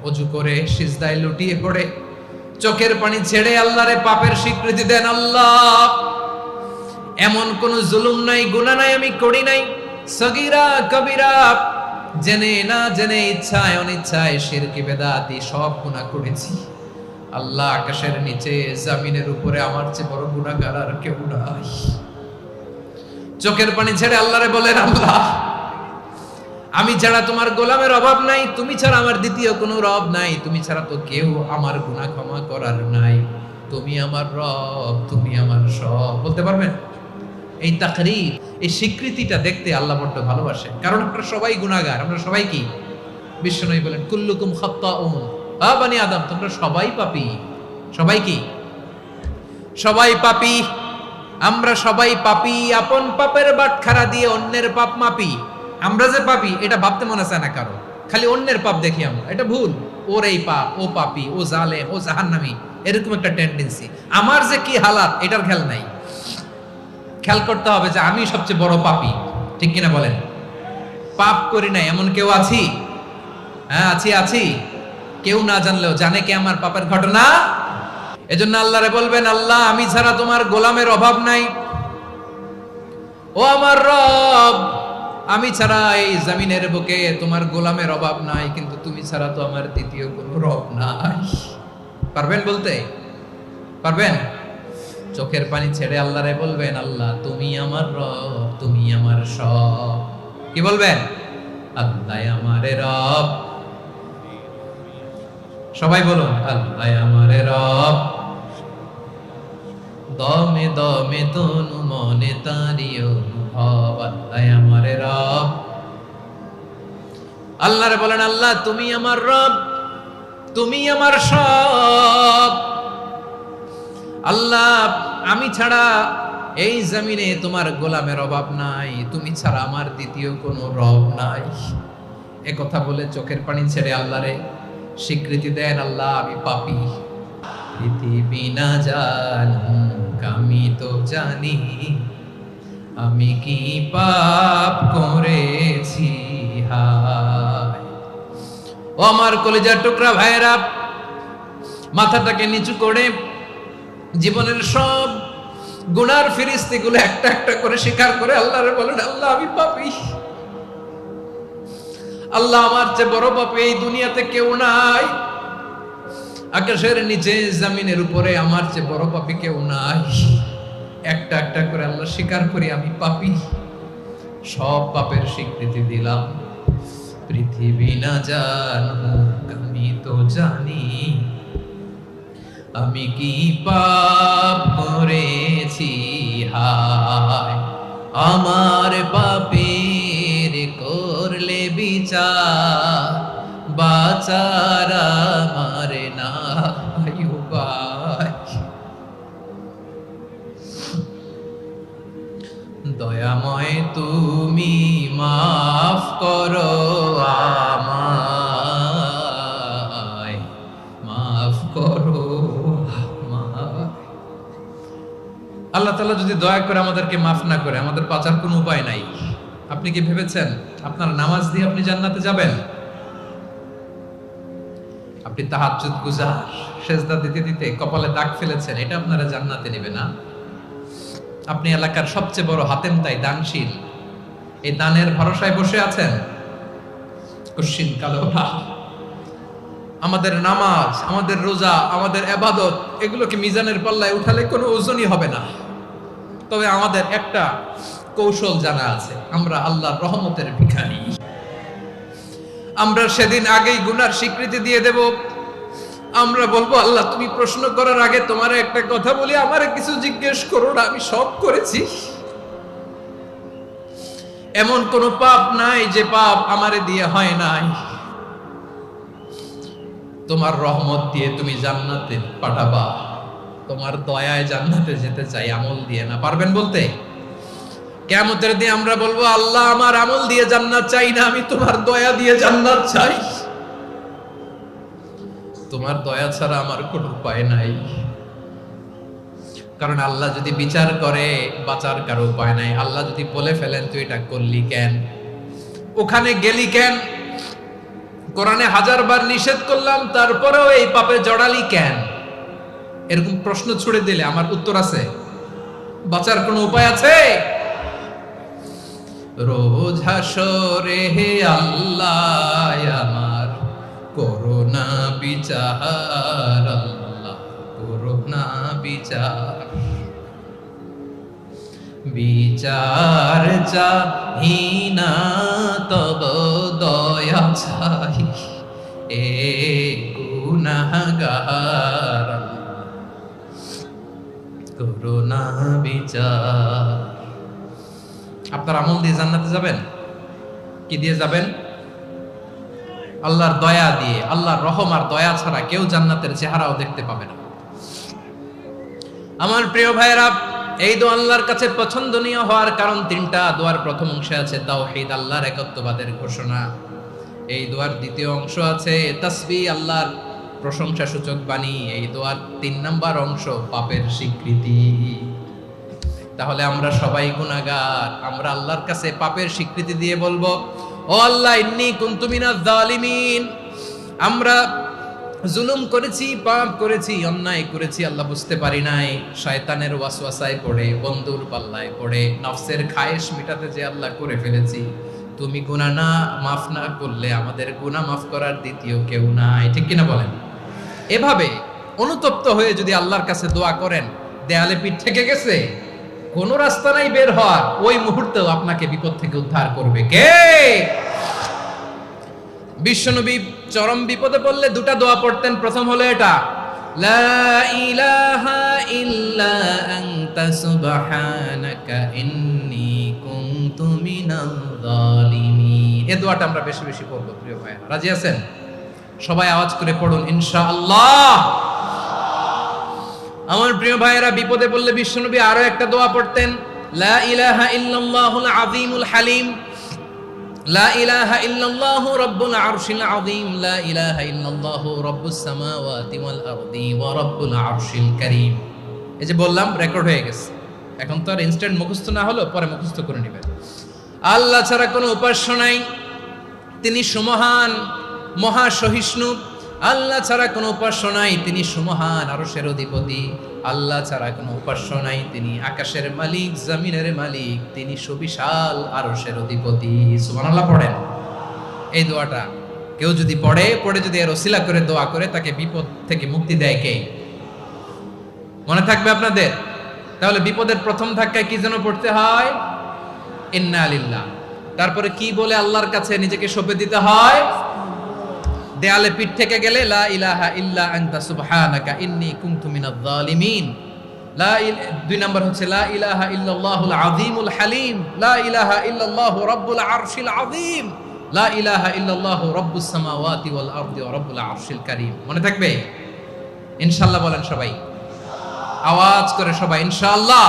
অজু করে সিজদায় লুটিয়ে পড়ে চোখের পানি ছেড়ে আল্লাহরে পাপের স্বীকৃতি দেন। আল্লাহ, এমন কোন জুলুম নাই, গুনাহ নাই আমি করি নাই, সগীরা কবিরা, জেনে না জেনে, ইচ্ছায় অনিচ্ছায়, শিরকি বেদাতি সব গুনাহ করেছি। আল্লাহ, আকাশের নিচে জমিনের উপরে আমার চেয়ে বড় গুনাহগার আর কেউ নাই। চোখের পানি ছেড়ে আল্লাহরে বলেন, আল্লাহ, আমি ছাড়া তোমার গোলামের অভাব নাই, তুমি ছাড়া আমার দ্বিতীয় কোনো রব নাই, তুমি ছাড়া তো কেউ আমার গুনাহ ক্ষমা করার নাই, তুমি আমার রব, তুমি আমার সব। বলতে পারবেন? এই তাকরীর, এই স্বীকৃতিটা দেখতে আল্লাহ বড্ড ভালোবাসে, কারণ আমরা সবাই গুনাহগার। আমরা সবাই কি? বিশ্বনবী বলেন, কুল্লুকুম খাত্তাউন, বানি আদম, তোমরা সবাই পাপী। সবাই কি? সবাই পাপী। আমরা সবাই পাপী। আপন পাপের বাটখারা দিয়ে অন্যের পাপ মাপি। আমরা যে পাপী এটা ভাবতে মনে চায় না কারো, খালি অন্যের পাপ দেখি আমরা, এটা ভুল। ওর এই পাপ, ও পাপী, ও জালেম, ও জাহান্নামী, এরকম একটা টেন্ডেন্সি। আমার যে কি হালাত এটার খেয়াল নাই। খেয়াল করতে হবে যে আমি সবচেয়ে বড় পাপী, ঠিক কিনা বলেন? পাপ করি না এমন কেউ আছি? হ্যাঁ, আছি। কেউ না জানলেও জানে কে আমার পাপের ঘটনা। এজন্য আল্লাহরে বলবেন, আল্লাহ, আমি ছাড়া তোমার গোলামের অভাব নাই। ও আমার রব, আমি ছাড়া এই জমিনের বুকে তোমার গোলামের অভাব নাই, কিন্তু তুমি ছাড়া তো আমার দ্বিতীয় কোনো রব নাই। পারবেন বলতে? পারবেন? চোখের পানি ছেড়ে আল্লাহরে বলবেন, আল্লাহ, তুমি আমার রব, তুমি আমার সব। কি বলবেন? আল্লাহ আমারে রব। সবাই বলুন, আল্লাহ আমারে রব, দমে দমে তনু মনে তারি অনুভব, আল্লাহ আমারে রব। আল্লাহরে বলেন, আল্লাহ, তুমি আমার রব, তুমি আমার সব। আল্লাহ, আমি ছাড়া এই জমিনে তোমার গোলামের অভাব নাই, তুমি ছাড়া আমার দ্বিতীয় কোনো রব নাই। এ কথা বলে চোখের পানি ছেড়ে আল্লাহরে স্বীকৃতি দেন, আল্লাহ, আমি পাপী। পৃথিবী না জানুক আমি তো জানি, আমি কি পাপ করেছি। হায় ও আমার কলিজার টুকরা ভাইয়েরা, মাথাটাকে নিচু করে জীবনের সব গুনার ফিরিস্তিগুলো একটা একটা করে স্বীকার করে আল্লাহরে বলেন, আল্লাহ, আমি পাপী। আল্লাহ, আমার চেয়ে বড় পাপী এই দুনিয়াতে কেউ নাই। আকাশের নিচে জমিনের উপরে আমার চেয়ে বড় পাপী কেউ নাই। একটা একটা করে আল্লাহ স্বীকার করি, আমি পাপী। সব পাপের স্বীকৃতি দিলাম। পৃথিবী না জানুক আমি তো জানি, আমি কি পাপ করেছি। হায় আমার পাপের করলে বিচার, বাচার আমার নাই উপায়। দয়াময় তুমি মাফ করো আমায়, মাফ করো আমায়। আল্লাহ তাআলা যদি দয়া করে আমাদেরকে মাফ না করে, আমাদের বাঁচার কোনো উপায় নাই। আপনি কি ভেবেছেন আপনার নামাজ দিয়ে আপনি জান্নাতে যাবেন? আপনি তাহাজ্জুদ গুজার, সেজদা দিতে দিতে কপালে দাগ ফেলেছেন, এটা আপনারা জান্নাতে নেবে না। আপনি এলাকার সবচেয়ে বড় হাতেম তাই, দানশীল, এই দানের ভরসায় বসে আছেন, কশিন কালো না। আমাদের নামাজ, আমাদের রোজা, আমাদের ইবাদত, এগুলোকে মিজানের পাল্লায় উঠালে কোনো ওজনই হবে না। তবে আমাদের একটা কৌশল জানা আছে, আমরা আল্লাহর রহমতের ভিখারি। আমরা সেদিন আগেই গুনার স্বীকৃতি দিয়ে দেব। আমরা বলবো, আল্লাহ, তুমি প্রশ্ন করার আগে তোমার একটা কথা বলি, আমারে কিছু জিজ্ঞেস করো না, আমি সব করেছি। এমন কোন পাপ নাই যে পাপ আমারে দিয়ে হয় নাই। তোমার রহমত দিয়ে তুমি জান্নাতে পাঠাবা, তোমার দয়ায় জান্নাতে যেতে চাই, আমল দিয়ে না। পারবেন বলতে? কিয়ামতের দিন আমরা বলবো, আল্লাহ, আমার আমল দিয়ে জান্নাত চাই না, আমি তোমার দয়া দিয়ে জান্নাত চাই। তোমার দয়া ছাড়া আমার কোনো উপায় নাই। কারণ আল্লাহ যদি বিচার করে, বাঁচার কারো উপায় নাই। আল্লাহ যদি বলে ফেলেন, তুই এটা করলি কেন, ওখানে গেলি কেন, কোরআনে 1000 বার নিষেধ করলাম, তারপরেও এই পাপে জড়ালি কেন? এরকম প্রশ্ন ছুড়ে দিলে আমার উত্তর আছে? বাঁচার কোনো উপায় আছে? রোজ হাসরে হে আল্লাহ আমার করোনা বিচার, আল্লাহ করোনা বিচার, বিচার চাহি না তব দয়া চাই, এ গুনাহগার করোনা বিচার। আপনার আমল দিয়ে জান্নাতে যাবেন? কি দিয়ে যাবেন? আল্লাহর দয়া দিয়ে। আল্লাহর রহম আর দয়া ছাড়া কেউ জান্নাতের চেহারাও দেখতে পাবে না। আমার প্রিয় ভাইরা, এই দোয়া আল্লাহর কাছে পছন্দনীয় হওয়ার কারণ তিনটা। দোয়ার প্রথম অংশে আছে তাওহীদ, আল্লাহর একত্ববাদের ঘোষণা। এই দোয়ার দ্বিতীয় অংশ আছে তাসবিহ, আল্লাহর প্রশংসা সূচক বাণী। এই দোয়ার 3 নাম্বার অংশ পাপের স্বীকৃতি। তাহলে আমরা সবাই গুনাহগার। আমরা আল্লাহর কাছে পাপের স্বীকৃতি দিয়ে বলবো, ও আল্লাহ, ইন্নী কুনতু মিনাজ জালিমিন, আমরা জুলুম করেছি, পাপ করেছি, অন্যায় করেছি, আল্লাহ বুঝতে পারি নাই, শয়তানের ওয়াসওয়াসায় পড়ে, বন্ধুর পাল্লায় পড়ে, নফসের খায়েশ মিটাতে যে আল্লাহ করে ফেলেছি। তুমি গুনাহ না মাফ না করলে আমাদের গুনাহ মাফ করার দ্বিতীয় কেউ নাই। ঠিক কিনা বলেন? এভাবে অনুতপ্ত হয়ে যদি আল্লাহর কাছে দোয়া করেন, দেয়ালে পিঠ থেকে গেছে, কোন রাস্তা নাই বের হওয়ার, ওই মুহূর্তেও আপনাকে বিপদ থেকে উদ্ধার করবে কে? বিশ্বনবী চরম বিপদে পড়লে 2টা দোয়া পড়তেন। প্রথম হলো এটা, লা ইলাহা ইল্লা আনতা সুবহানাকা ইন্নী কুনতু মিনাল জালিমিন। এই দোয়াটা আমরা বেশি বেশি পড়ব প্রিয় ভাইরা। রাজি আছেন? সবাই আওয়াজ করে পড়ুন ইনশাআল্লাহ। আমার প্রিয় ভাইয়েরা, বিপদে পড়লে বিশ্বনবী আরো একটা দোয়া পড়তেন, লা ইলাহা ইল্লাল্লাহুল আযীমুল হালিম, লা ইলাহা ইল্লাল্লাহু রাব্বুল আরশিল আযীম, লা ইলাহা ইল্লাল্লাহু রাব্বুস সামাওয়াতি ওয়াল আরদি ওয়া রাব্বুল আরশিল কারীম। এই যে বললাম, রেকর্ড হয়ে গেছে। এখন তো আর ইনস্ট্যান্ট মুখস্থ না হলো, পরে মুখস্থ করে নেবেন। আল্লাহ ছাড়া কোনো উপাস্য নাই, তিনি সুমহান, মহা সহিষ্ণু। আল্লাহ ছাড়া কোনো উপাস্য নাই, তিনি সুমহান, আরশের অধিপতি। আল্লাহ ছাড়া কোনো উপাস্য নাই, তিনি আকাশের মালিক, জমিনের মালিক, তিনি সুবিশাল, আরশের অধিপতি। সুবহানাল্লাহ পড়েন। এই দোয়াটা কেউ যদি পড়ে যদি এর ওসিলা করে দোয়া করে, তাকে বিপদ থেকে মুক্তি দেয় কে? মনে থাকবে আপনাদের? তাহলে বিপদের প্রথম ধাক্কায় কি যেন পড়তে হয়? ইন্না লিল্লাহ। তারপরে কি বলে আল্লাহর কাছে নিজেকে সঁপে দিতে হয়? দেয়ালে পিঠ থেকে গেলে লা ইলাহা ইল্লা আনতা সুবহানাকা ইন্নী কুনতু মিনাজ জালিমিন। 2 নাম্বার হচ্ছে লা ইলাহা ইল্লাল্লাহুল আযীমুল হালিম, লা ইলাহা ইল্লাল্লাহু রাব্বুল আরশিল আযীম, লা ইলাহা ইল্লাল্লাহু রাব্বুস সামাওয়াতি ওয়াল আরদি ওয়া রাব্বুল আরশিল কারীম। মনে থাকবে? ইনশাআল্লাহ বলেন সবাই, আওয়াজ করে সবাই ইনশাআল্লাহ।